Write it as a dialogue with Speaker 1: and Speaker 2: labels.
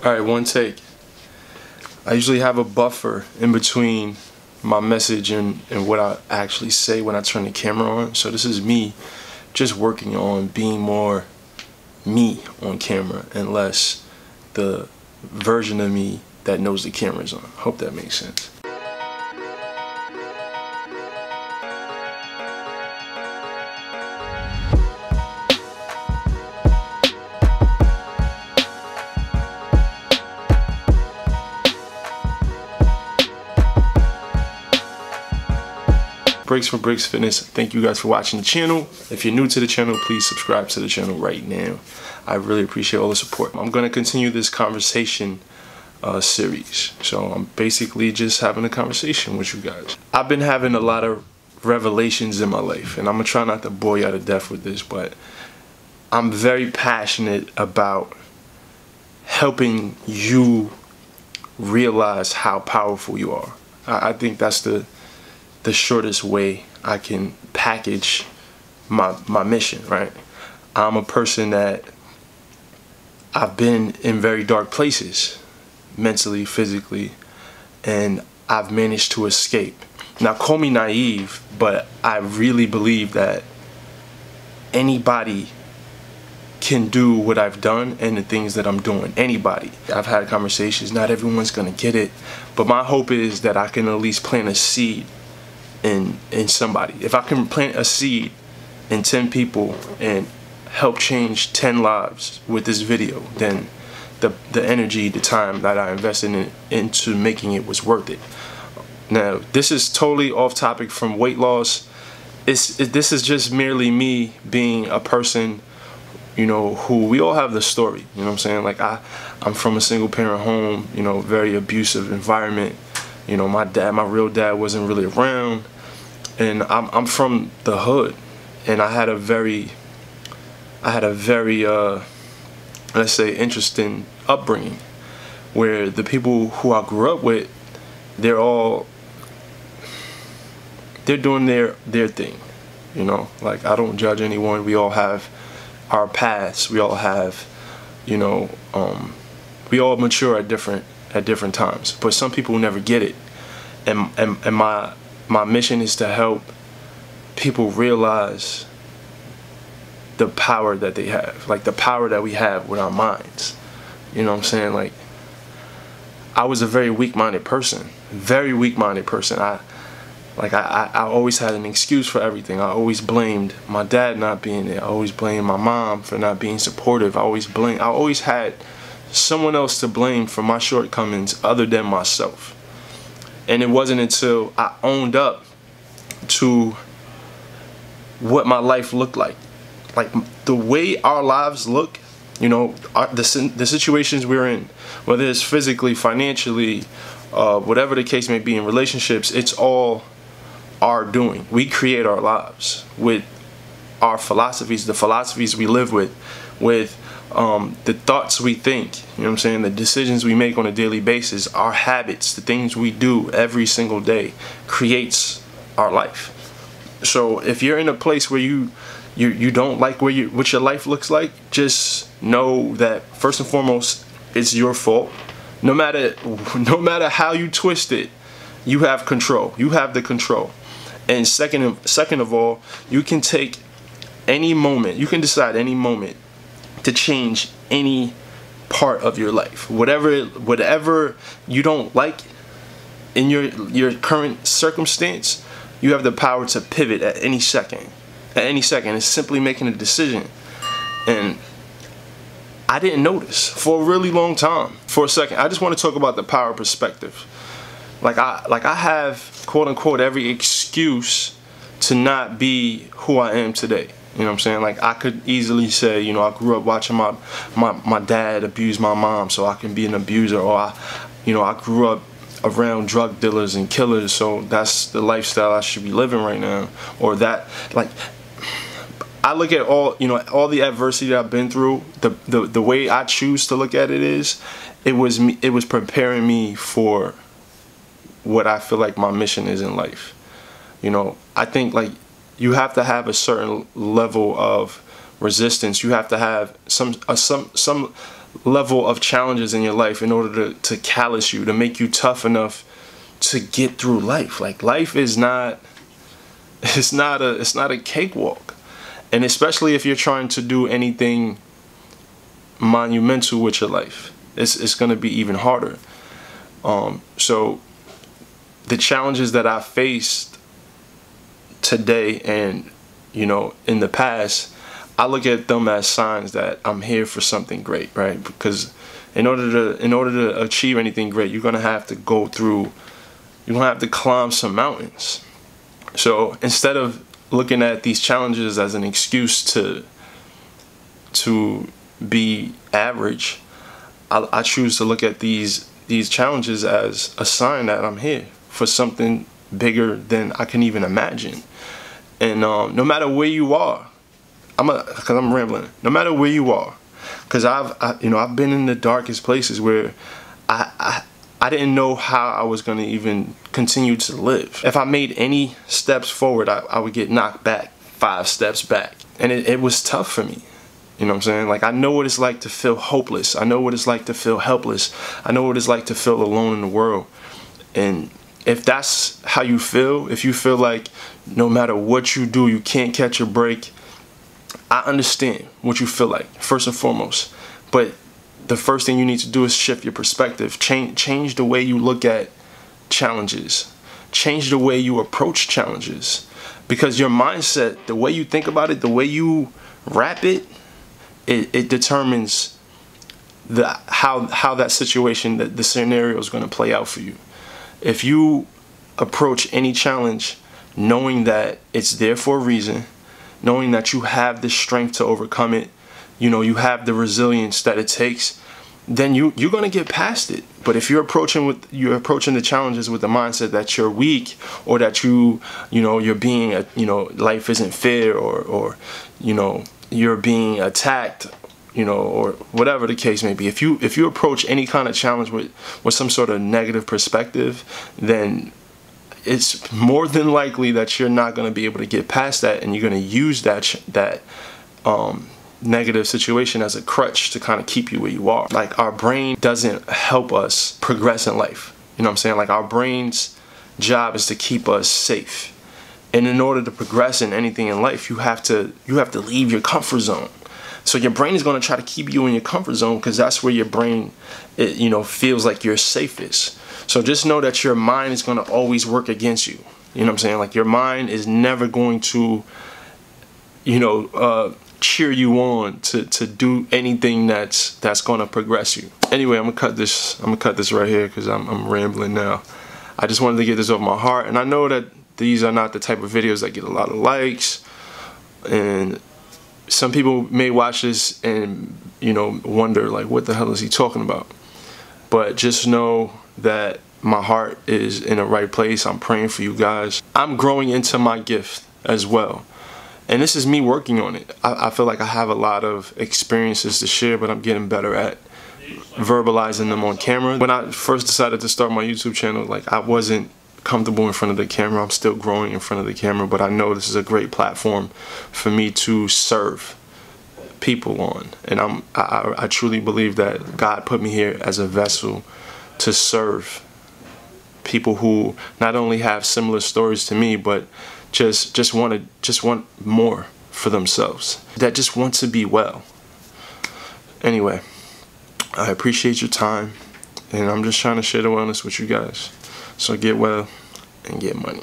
Speaker 1: Alright, one take. I usually have a buffer in between my message and what I actually say when I turn the camera on. So this is me just working on being more me on camera and less the version of me that knows the camera's on. Hope that makes sense. Brix from Brix Fitness. Thank you guys for watching the channel. If you're new to the channel, please subscribe to the channel right now. I really appreciate all the support. I'm going to continue this conversation series. So I'm basically just having a conversation with you guys. I've been having a lot of revelations in my life, and I'm going to try not to bore you to death with this, but I'm very passionate about helping you realize how powerful you are. I think that's the shortest way I can package my mission, right? I'm a person that I've been in very dark places, mentally, physically, and I've managed to escape. Now, call me naive, but I really believe that anybody can do what I've done and the things that I'm doing. Anybody. I've had conversations, not everyone's gonna get it, but my hope is that I can at least plant a seed in somebody. If I can plant a seed in 10 people and help change 10 lives with this video, then the energy, the time that I invested into making it was worth it. Now, this is totally off topic from weight loss. This is just merely me being a person, you know, who we all have the story, you know what I'm saying? Like I'm from a single parent home, you know, very abusive environment. You know, my real dad wasn't really around, and I'm from the hood, and I had a very let's say interesting upbringing, where the people who I grew up with, they're doing their thing, you know. Like, I don't judge anyone. We all have our paths. We all have, you know, we all mature at different times, but some people never get it, and my mission is to help people realize the power that they have, like the power that we have with our minds. You know what I'm saying? Like, I was a very weak-minded person, I always had an excuse for everything. I always blamed my dad not being there. I always blamed my mom for not being supportive. I always had someone else to blame for my shortcomings other than myself. And it wasn't until I owned up to what my life looked like the way our lives look, you know, the situations we're in, whether it's physically, financially, whatever the case may be, in relationships, it's all our doing. We create our lives with our philosophies, the philosophies we live with the thoughts we think, you know what I'm saying, the decisions we make on a daily basis, our habits, the things we do every single day creates our life. So if you're in a place where you don't like what your life looks like, just know that first and foremost, it's your fault. No matter how you twist it, you have control. You have the control. And second of all, you can take any moment, you can decide any moment to change any part of your life. Whatever you don't like in your current circumstance, you have the power to pivot at any second. At any second, it's simply making a decision. And I didn't notice for a really long time. For a second, I just want to talk about the power of perspective. Like I have, quote unquote, every excuse to not be who I am today. You know what I'm saying? Like, I could easily say, you know, I grew up watching my dad abuse my mom, so I can be an abuser, or I grew up around drug dealers and killers, so that's the lifestyle I should be living right now. Or that, like, I look at all the adversity that I've been through. The way I choose to look at it is, it was preparing me for what I feel like my mission is in life. You know, I think, like, you have to have a certain level of resistance. You have to have some level of challenges in your life in order to callous you, to make you tough enough to get through life. Like, life is not, it's not a cakewalk. And especially if you're trying to do anything monumental with your life, it's going to be even harder. So the challenges that I faced today and, you know, in the past, I look at them as signs that I'm here for something great, right? Because in order to achieve anything great, you're gonna have to go through, you're gonna have to climb some mountains. So instead of looking at these challenges as an excuse to be average, I choose to look at these challenges as a sign that I'm here for something bigger than I can even imagine. And no matter where you are, because I'm rambling. No matter where you are, because I've been in the darkest places where I didn't know how I was going to even continue to live. If I made any steps forward, I would get knocked back 5 steps back, and it was tough for me. You know what I'm saying? Like, I know what it's like to feel hopeless. I know what it's like to feel helpless. I know what it's like to feel alone in the world. And if that's how you feel, if you feel like no matter what you do, you can't catch a break, I understand what you feel like, first and foremost. But the first thing you need to do is shift your perspective. Change the way you look at challenges. Change the way you approach challenges. Because your mindset, the way you think about it, the way you wrap it, it determines how that situation, the scenario is going to play out for you. If you approach any challenge knowing that it's there for a reason, knowing that you have the strength to overcome it, you know, you have the resilience that it takes, then you're going to get past it. But if you're approaching the challenges with the mindset that you're weak, or that you're being life isn't fair, or you're being attacked, or whatever the case may be. If you approach any kind of challenge with some sort of negative perspective, then it's more than likely that you're not going to be able to get past that, and you're going to use that negative situation as a crutch to kind of keep you where you are. Like, our brain doesn't help us progress in life. You know what I'm saying? Like, our brain's job is to keep us safe. And in order to progress in anything in life, you have to leave your comfort zone. So your brain is going to try to keep you in your comfort zone, because that's where your brain, feels like you're safest. So just know that your mind is going to always work against you. You know what I'm saying? Like, your mind is never going to, cheer you on to do anything that's going to progress you. Anyway, I'm gonna cut this right here because I'm rambling now. I just wanted to get this off my heart, and I know that these are not the type of videos that get a lot of likes, and some people may watch this and wonder, like, what the hell is he talking about? But just know that my heart is in the right place. I'm praying for you guys. I'm growing into my gift as well, and this is me working on it. I feel like I have a lot of experiences to share, but I'm getting better at verbalizing them on camera. When I first decided to start my YouTube channel, like, I wasn't comfortable in front of the camera. I'm still growing in front of the camera, but I know this is a great platform for me to serve people on. And I truly believe that God put me here as a vessel to serve people who not only have similar stories to me, but just want more for themselves, that just want to be well. Anyway, I appreciate your time, and I'm just trying to share the wellness with you guys. So get well and get money.